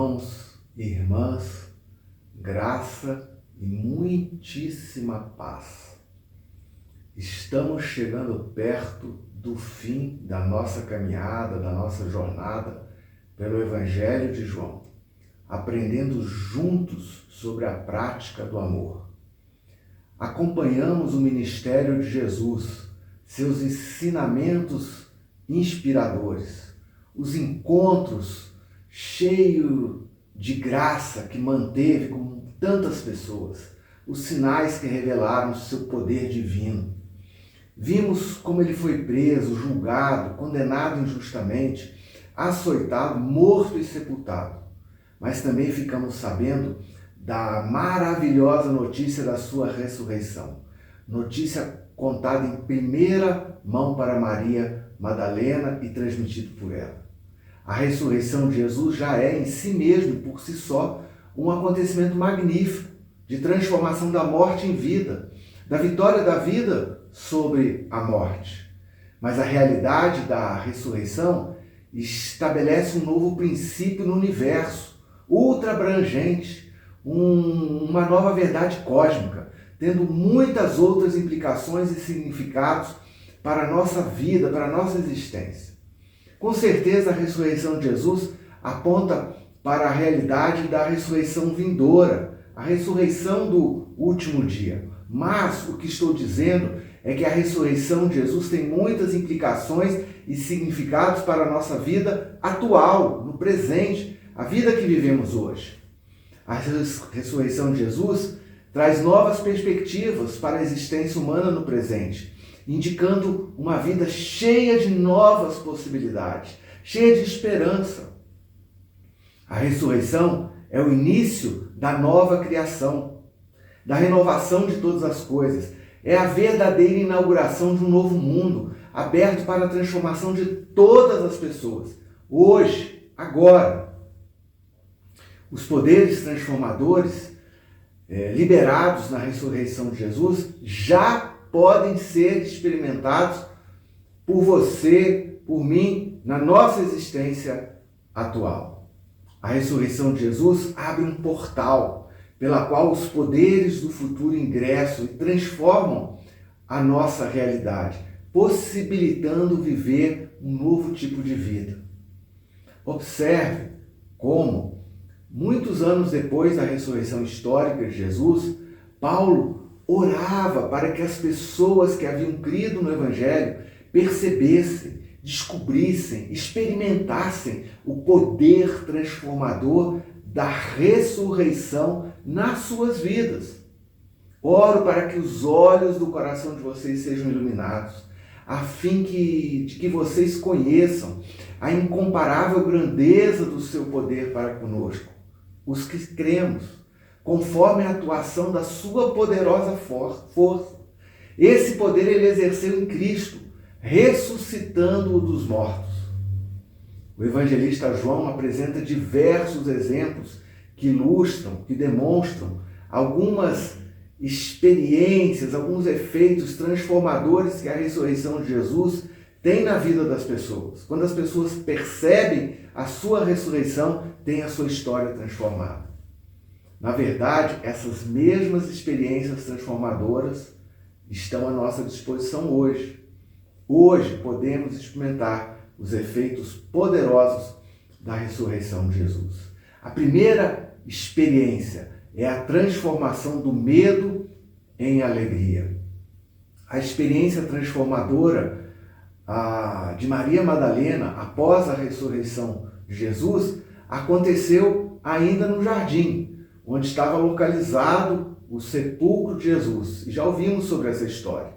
Irmãos e irmãs, graça e muitíssima paz. Estamos chegando perto do fim da nossa caminhada, da nossa jornada pelo Evangelho de João, aprendendo juntos sobre a prática do amor. Acompanhamos o ministério de Jesus, seus ensinamentos inspiradores, os encontros cheios de graça que manteve com tantas pessoas, os sinais que revelaram seu poder divino. Vimos como ele foi preso, julgado, condenado injustamente, açoitado, morto e sepultado. Mas também ficamos sabendo da maravilhosa notícia da sua ressurreição. Notícia contada em primeira mão para Maria Madalena e transmitida por ela. A ressurreição de Jesus já é em si mesmo, por si só, um acontecimento magnífico de transformação da morte em vida, da vitória da vida sobre a morte. Mas a realidade da ressurreição estabelece um novo princípio no universo, ultra abrangente, uma nova verdade cósmica, tendo muitas outras implicações e significados para a nossa vida, para a nossa existência. Com certeza, a ressurreição de Jesus aponta para a realidade da ressurreição vindoura, a ressurreição do último dia. Mas o que estou dizendo é que a ressurreição de Jesus tem muitas implicações e significados para a nossa vida atual, no presente, a vida que vivemos hoje. A ressurreição de Jesus traz novas perspectivas para a existência humana no presente, indicando uma vida cheia de novas possibilidades, cheia de esperança. A ressurreição é o início da nova criação, da renovação de todas as coisas. É a verdadeira inauguração de um novo mundo, aberto para a transformação de todas as pessoas, hoje, agora. Os poderes transformadores liberados na ressurreição de Jesus já podem ser experimentados por você, por mim, na nossa existência atual. A ressurreição de Jesus abre um portal pela qual os poderes do futuro ingressam e transformam a nossa realidade, possibilitando viver um novo tipo de vida. Observe como, muitos anos depois da ressurreição histórica de Jesus, Paulo orava para que as pessoas que haviam crido no Evangelho percebessem, descobrissem, experimentassem o poder transformador da ressurreição nas suas vidas. Oro para que os olhos do coração de vocês sejam iluminados, a fim de que vocês conheçam a incomparável grandeza do seu poder para conosco, os que cremos, conforme a atuação da sua poderosa força. Esse poder ele exerceu em Cristo, ressuscitando-o dos mortos. O evangelista João apresenta diversos exemplos que ilustram, que demonstram algumas experiências, alguns efeitos transformadores que a ressurreição de Jesus tem na vida das pessoas. Quando as pessoas percebem a sua ressurreição, tem a sua história transformada. Na verdade, essas mesmas experiências transformadoras estão à nossa disposição hoje. Hoje podemos experimentar os efeitos poderosos da ressurreição de Jesus. A primeira experiência é a transformação do medo em alegria. A experiência transformadora de Maria Madalena após a ressurreição de Jesus aconteceu ainda no jardim, onde estava localizado o sepulcro de Jesus. E já ouvimos sobre essa história.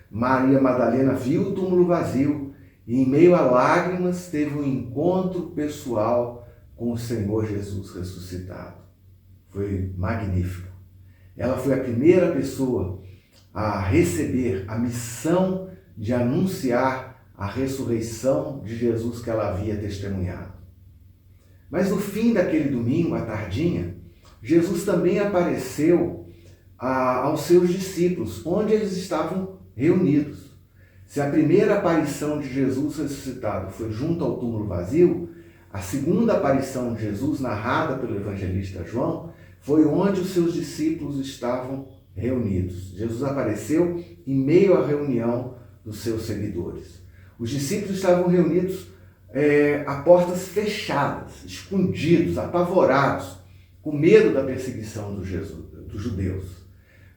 Maria Madalena viu o túmulo vazio e, em meio a lágrimas, teve um encontro pessoal com o Senhor Jesus ressuscitado. Foi magnífico. Ela foi a primeira pessoa a receber a missão de anunciar a ressurreição de Jesus que ela havia testemunhado. Mas no fim daquele domingo, à tardinha, Jesus também apareceu aos seus discípulos, onde eles estavam reunidos. Se a primeira aparição de Jesus ressuscitado foi junto ao túmulo vazio, A segunda aparição de Jesus, narrada pelo evangelista João, foi onde os seus discípulos estavam reunidos. Jesus apareceu em meio à reunião dos seus seguidores. Os discípulos estavam reunidos a portas fechadas, escondidos, apavorados, com medo da perseguição dos judeus.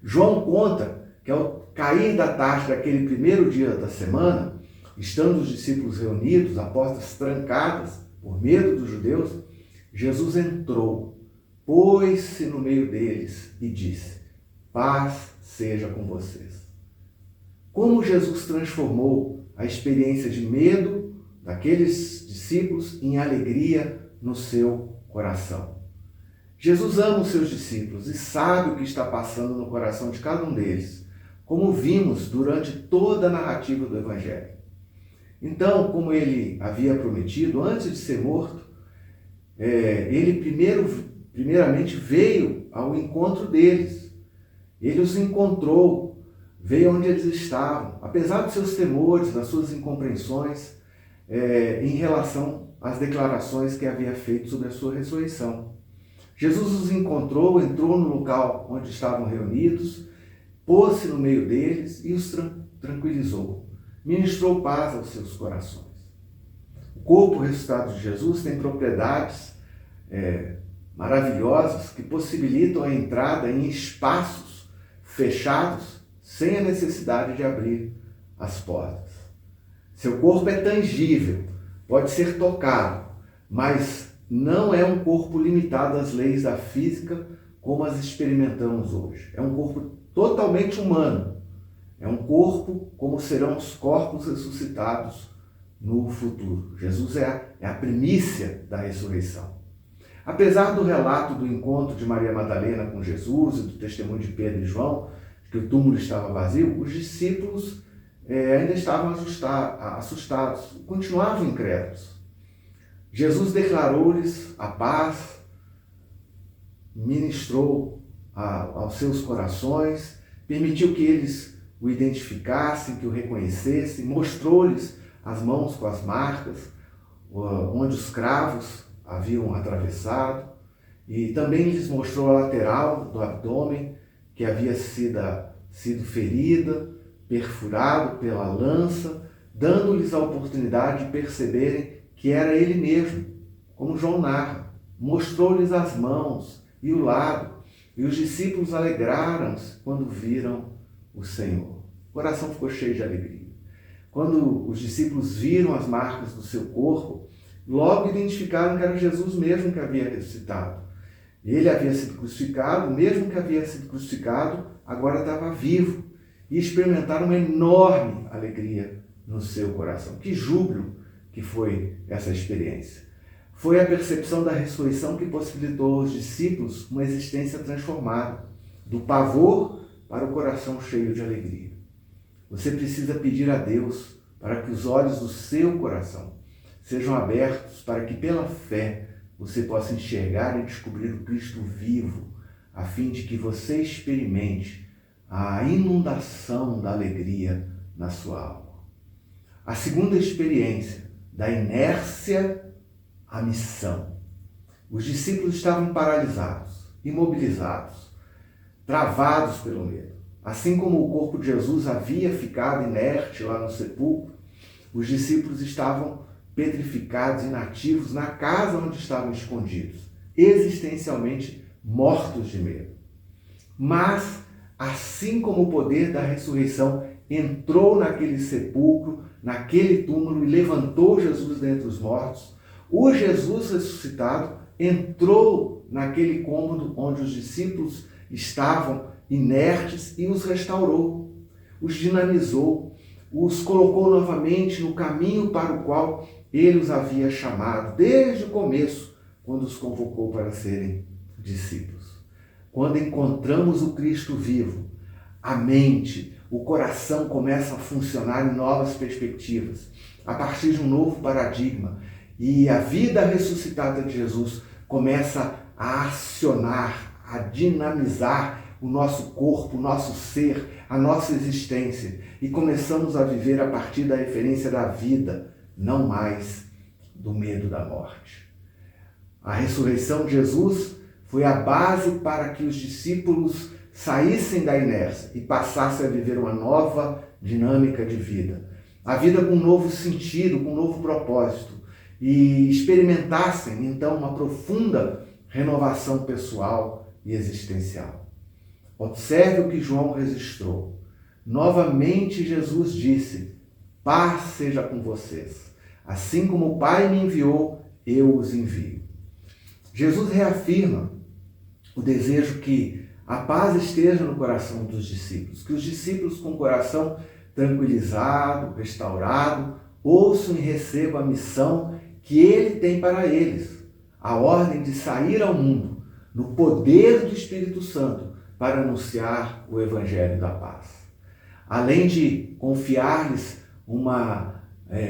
João conta que ao cair da tarde daquele primeiro dia da semana, estando os discípulos reunidos, a portas trancadas, por medo dos judeus, Jesus entrou, pôs-se no meio deles e disse: paz seja com vocês. Como Jesus transformou a experiência de medo daqueles discípulos em alegria no seu coração. Jesus ama os seus discípulos e sabe o que está passando no coração de cada um deles, como vimos durante toda a narrativa do Evangelho. Então, como ele havia prometido, antes de ser morto, ele primeiramente veio ao encontro deles. Ele os encontrou, veio onde eles estavam, apesar dos seus temores, das suas incompreensões, em relação às declarações que havia feito sobre a sua ressurreição. Jesus os encontrou, entrou no local onde estavam reunidos, pôs-se no meio deles e os tranquilizou. Ministrou paz aos seus corações. O corpo ressuscitado de Jesus tem propriedades maravilhosas que possibilitam a entrada em espaços fechados sem a necessidade de abrir as portas. Seu corpo é tangível, pode ser tocado, mas não é um corpo limitado às leis da física como as experimentamos hoje. É um corpo totalmente humano. É um corpo como serão os corpos ressuscitados no futuro. Jesus é a primícia da ressurreição. Apesar do relato do encontro de Maria Madalena com Jesus e do testemunho de Pedro e João, que o túmulo estava vazio, os discípulos ainda estavam assustados, continuavam incrédulos. Jesus declarou-lhes a paz, ministrou aos seus corações, permitiu que eles o identificassem, que o reconhecessem, mostrou-lhes as mãos com as marcas, onde os cravos haviam atravessado, e também lhes mostrou a lateral do abdômen, que havia sido ferida, perfurado pela lança, dando-lhes a oportunidade de perceberem que era ele mesmo, como João narra. Mostrou-lhes as mãos e o lado, e os discípulos alegraram-se quando viram o Senhor. O coração ficou cheio de alegria. Quando os discípulos viram as marcas do seu corpo, logo identificaram que era Jesus mesmo que havia ressuscitado. Ele havia sido crucificado, mesmo que havia sido crucificado, agora estava vivo. E experimentaram uma enorme alegria no seu coração. Que júbilo que foi essa experiência. Foi a percepção da ressurreição que possibilitou aos discípulos uma existência transformada, do pavor para o coração cheio de alegria. Você precisa pedir a Deus para que os olhos do seu coração sejam abertos para que pela fé você possa enxergar e descobrir o Cristo vivo, a fim de que você experimente a inundação da alegria na sua alma. A segunda experiência, da inércia à missão. Os discípulos estavam paralisados, imobilizados, travados pelo medo. Assim como o corpo de Jesus havia ficado inerte lá no sepulcro, os discípulos estavam petrificados, inativos na casa onde estavam escondidos, existencialmente mortos de medo. Mas, assim como o poder da ressurreição entrou naquele sepulcro, naquele túmulo e levantou Jesus dentre os mortos, o Jesus ressuscitado entrou naquele cômodo onde os discípulos estavam inertes e os restaurou, os dinamizou, os colocou novamente no caminho para o qual ele os havia chamado desde o começo, quando os convocou para serem discípulos. Quando encontramos o Cristo vivo, a mente, o coração começam a funcionar em novas perspectivas, a partir de um novo paradigma, e a vida ressuscitada de Jesus começa a acionar, a dinamizar o nosso corpo, o nosso ser, a nossa existência, e começamos a viver a partir da referência da vida, não mais do medo da morte. A ressurreição de Jesus foi a base para que os discípulos saíssem da inércia e passassem a viver uma nova dinâmica de vida. A vida com um novo sentido, com um novo propósito. E experimentassem, então, uma profunda renovação pessoal e existencial. Observe o que João registrou. Novamente Jesus disse: paz seja com vocês. Assim como o Pai me enviou, eu os envio. Jesus reafirma o desejo que a paz esteja no coração dos discípulos, que os discípulos com o coração tranquilizado, restaurado, ouçam e recebam a missão que ele tem para eles, a ordem de sair ao mundo, no poder do Espírito Santo, para anunciar o Evangelho da paz. Além de confiar-lhes uma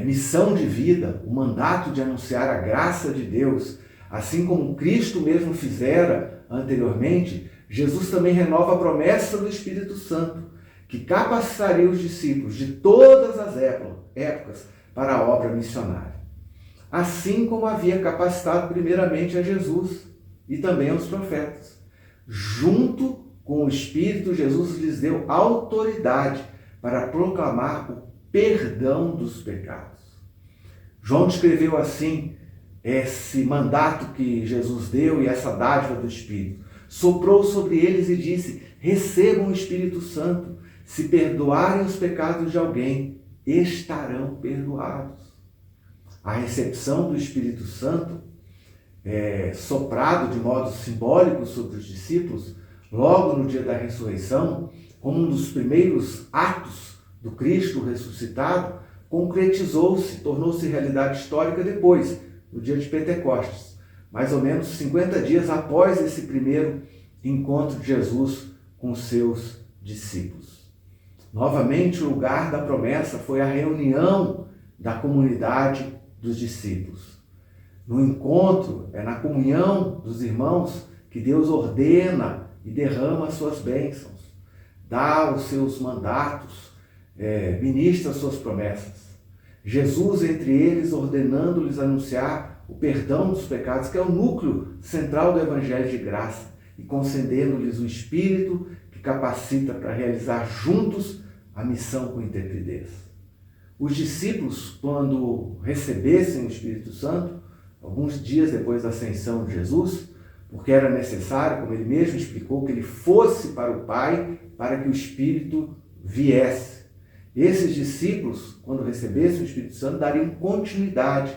missão de vida, o mandato de anunciar a graça de Deus, assim como Cristo mesmo fizera anteriormente, Jesus também renova a promessa do Espírito Santo, que capacitaria os discípulos de todas as épocas para a obra missionária. Assim como havia capacitado primeiramente a Jesus e também aos profetas. Junto com o Espírito, Jesus lhes deu autoridade para proclamar o perdão dos pecados. João descreveu assim esse mandato que Jesus deu e essa dádiva do Espírito. Soprou sobre eles e disse: recebam o Espírito Santo. Se perdoarem os pecados de alguém, estarão perdoados. A recepção do Espírito Santo, soprado de modo simbólico sobre os discípulos, logo no dia da ressurreição, como um dos primeiros atos do Cristo ressuscitado, concretizou-se, tornou-se realidade histórica depois, no dia de Pentecostes, mais ou menos 50 dias após esse primeiro encontro de Jesus com seus discípulos. Novamente, o lugar da promessa foi a reunião da comunidade dos discípulos. No encontro, na comunhão dos irmãos, que Deus ordena e derrama as suas bênçãos, dá os seus mandatos, ministra as suas promessas. Jesus, entre eles, ordenando-lhes anunciar o perdão dos pecados, que é o núcleo central do Evangelho de graça, e concedendo-lhes o Espírito que capacita para realizar juntos a missão com intrepidez. Os discípulos, quando recebessem o Espírito Santo, alguns dias depois da ascensão de Jesus, porque era necessário, como ele mesmo explicou, que ele fosse para o Pai, para que o Espírito viesse. Esses discípulos, quando recebessem o Espírito Santo, dariam continuidade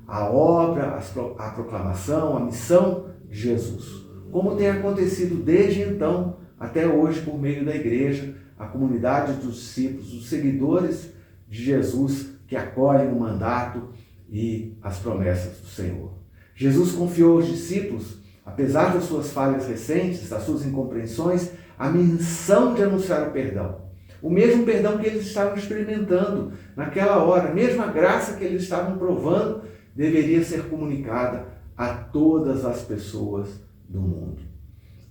à obra, à proclamação, à missão de Jesus, como tem acontecido desde então até hoje por meio da igreja, a comunidade dos discípulos, os seguidores de Jesus que acolhem o mandato e as promessas do Senhor. Jesus confiou aos discípulos, apesar das suas falhas recentes, das suas incompreensões, a missão de anunciar o perdão. O mesmo perdão que eles estavam experimentando naquela hora, a mesma graça que eles estavam provando, deveria ser comunicada a todas as pessoas do mundo.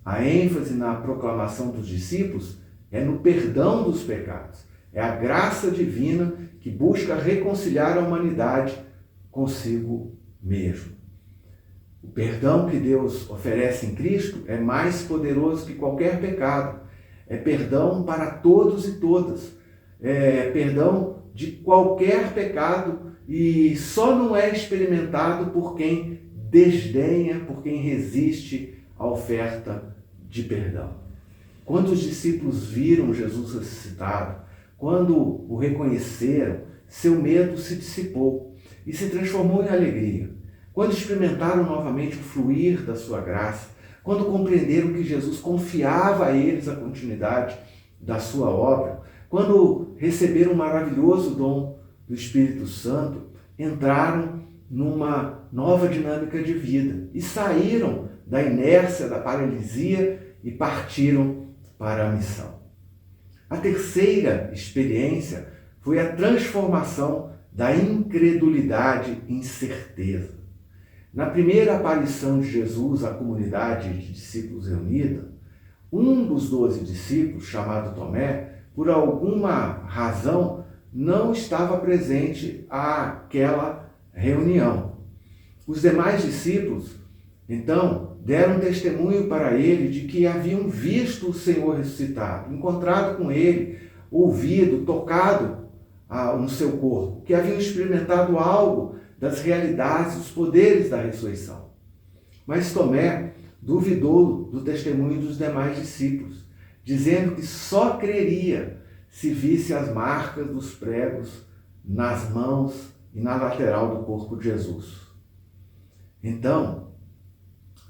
A ênfase na proclamação dos discípulos é no perdão dos pecados. É a graça divina que busca reconciliar a humanidade consigo mesmo. O perdão que Deus oferece em Cristo é mais poderoso que qualquer pecado. É perdão para todos e todas. É perdão de qualquer pecado e só não é experimentado por quem desdenha, por quem resiste à oferta de perdão. Quando os discípulos viram Jesus ressuscitado, quando o reconheceram, seu medo se dissipou e se transformou em alegria. Quando experimentaram novamente o fluir da sua graça, quando compreenderam que Jesus confiava a eles a continuidade da sua obra, quando receberam o maravilhoso dom do Espírito Santo, entraram numa nova dinâmica de vida e saíram da inércia, da paralisia e partiram para a missão. A terceira experiência foi a transformação da incredulidade em certeza. Na primeira aparição de Jesus à comunidade de discípulos reunida, um dos 12 discípulos, chamado Tomé, por alguma razão, não estava presente àquela reunião. Os demais discípulos Então, deram testemunho para ele de que haviam visto o Senhor ressuscitado, encontrado com ele, ouvido, tocado no seu corpo, que haviam experimentado algo das realidades, dos poderes da ressurreição. Mas Tomé duvidou do testemunho dos demais discípulos, dizendo que só creria se visse as marcas dos pregos nas mãos e na lateral do corpo de Jesus. Então,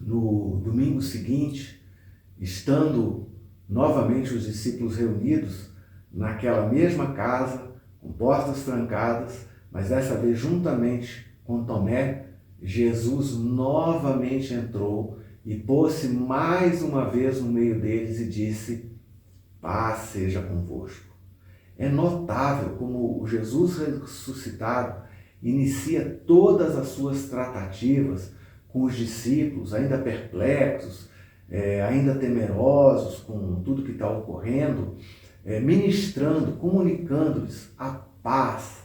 no domingo seguinte, estando novamente os discípulos reunidos naquela mesma casa, com portas trancadas, mas dessa vez juntamente com Tomé, Jesus novamente entrou e pôs-se mais uma vez no meio deles e disse: paz seja convosco. É notável como o Jesus ressuscitado inicia todas as suas tratativas com os discípulos, ainda perplexos, ainda temerosos com tudo que está ocorrendo, ministrando, comunicando-lhes a paz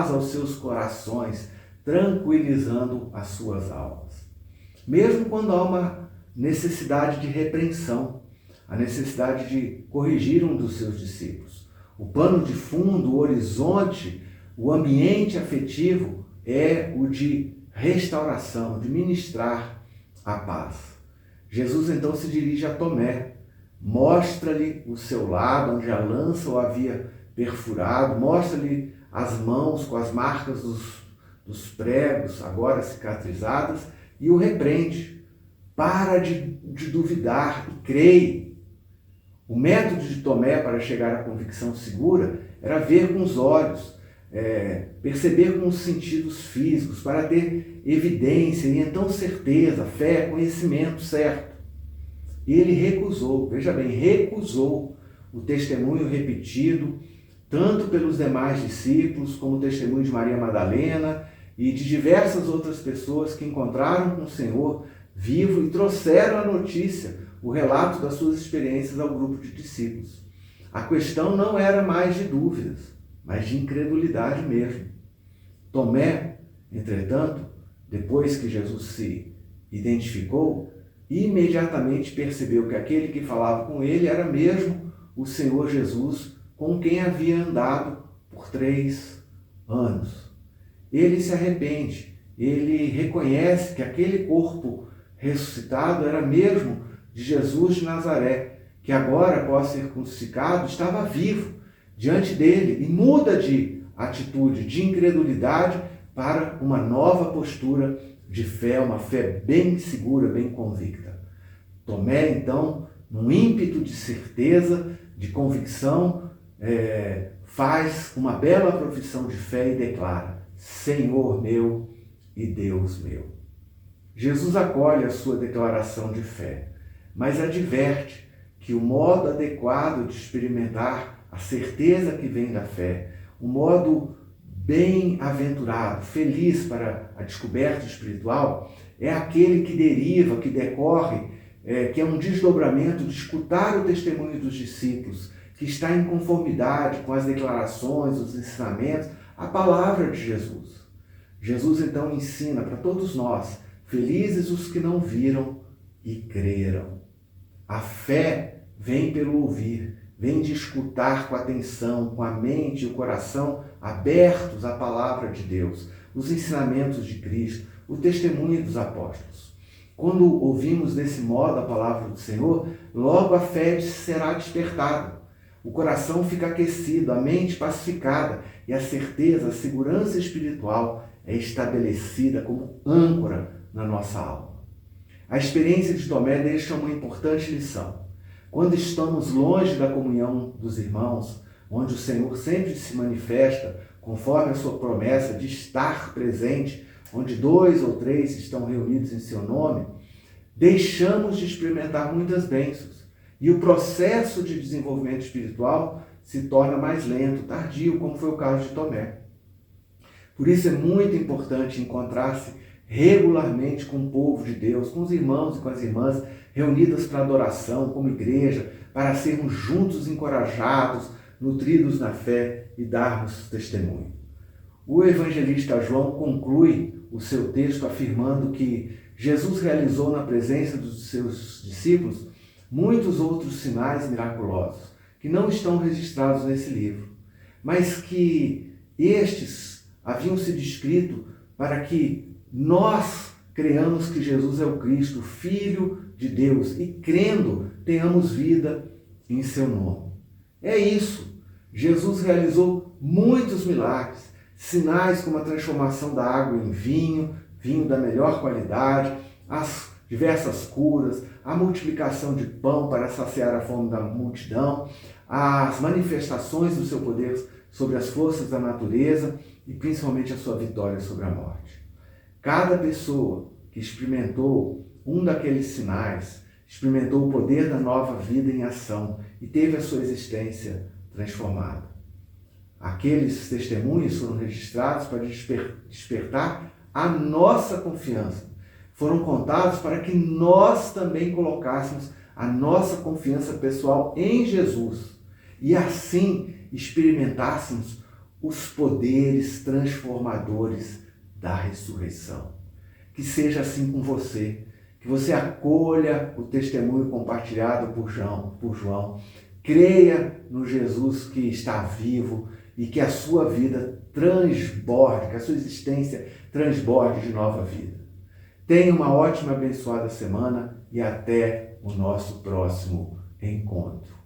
aos seus corações, tranquilizando as suas almas. Mesmo quando há uma necessidade de repreensão, a necessidade de corrigir um dos seus discípulos. O pano de fundo, o horizonte, o ambiente afetivo é o de restauração, de ministrar a paz. Jesus então se dirige a Tomé, mostra-lhe o seu lado, onde a lança o havia perfurado, mostra-lhe as mãos com as marcas dos pregos, agora cicatrizadas, e o repreende. Para de duvidar e creia. O método de Tomé para chegar à convicção segura era ver com os olhos, perceber com os sentidos físicos, para ter evidência e então certeza, fé, conhecimento certo. E ele recusou, veja bem, recusou o testemunho repetido, tanto pelos demais discípulos, como o testemunho de Maria Madalena e de diversas outras pessoas que encontraram com o Senhor vivo e trouxeram a notícia, o relato das suas experiências ao grupo de discípulos. A questão não era mais de dúvidas, mas de incredulidade mesmo. Tomé, entretanto, depois que Jesus se identificou, imediatamente percebeu que aquele que falava com ele era mesmo o Senhor Jesus, com quem havia andado por 3 anos. Ele se arrepende, ele reconhece que aquele corpo ressuscitado era mesmo de Jesus de Nazaré, que agora, após ser crucificado, estava vivo diante dele e muda de atitude, de incredulidade, para uma nova postura de fé, uma fé bem segura, bem convicta. Tomé, então, num ímpeto de certeza, de convicção, faz uma bela profissão de fé e declara: Senhor meu e Deus meu. Jesus acolhe a sua declaração de fé, mas adverte que o modo adequado de experimentar a certeza que vem da fé, o modo bem-aventurado, feliz para a descoberta espiritual, é aquele que deriva, que decorre, que é um desdobramento de escutar o testemunho dos discípulos, que está em conformidade com as declarações, os ensinamentos, a palavra de Jesus. Jesus então ensina para todos nós: felizes os que não viram e creram. A fé vem pelo ouvir, vem de escutar com atenção, com a mente e o coração abertos à palavra de Deus, os ensinamentos de Cristo, o testemunho dos apóstolos. Quando ouvimos desse modo a palavra do Senhor, logo a fé será despertada. O coração fica aquecido, a mente pacificada e a certeza, a segurança espiritual é estabelecida como âncora na nossa alma. A experiência de Tomé deixa uma importante lição. Quando estamos longe da comunhão dos irmãos, onde o Senhor sempre se manifesta conforme a sua promessa de estar presente, onde 2 ou 3 estão reunidos em seu nome, deixamos de experimentar muitas bênçãos. E o processo de desenvolvimento espiritual se torna mais lento, tardio, como foi o caso de Tomé. Por isso é muito importante encontrar-se regularmente com o povo de Deus, com os irmãos e com as irmãs, reunidas para adoração, como igreja, para sermos juntos encorajados, nutridos na fé e darmos testemunho. O evangelista João conclui o seu texto afirmando que Jesus realizou na presença dos seus discípulos muitos outros sinais miraculosos que não estão registrados nesse livro, mas que estes haviam sido escritos para que nós creamos que Jesus é o Cristo, Filho de Deus, e crendo tenhamos vida em seu nome. É isso. Jesus realizou muitos milagres, sinais como a transformação da água em vinho, vinho da melhor qualidade, as diversas curas, a multiplicação de pão para saciar a fome da multidão, as manifestações do seu poder sobre as forças da natureza e principalmente a sua vitória sobre a morte. Cada pessoa que experimentou um daqueles sinais, experimentou o poder da nova vida em ação e teve a sua existência transformada. Aqueles testemunhos foram registrados para despertar a nossa confiança. Foram contados para que nós também colocássemos a nossa confiança pessoal em Jesus e assim experimentássemos os poderes transformadores da ressurreição. Que seja assim com você, que você acolha o testemunho compartilhado por João, creia no Jesus que está vivo e que a sua vida transborde, que a sua existência transborde de nova vida. Tenha uma ótima, abençoada semana e até o nosso próximo encontro.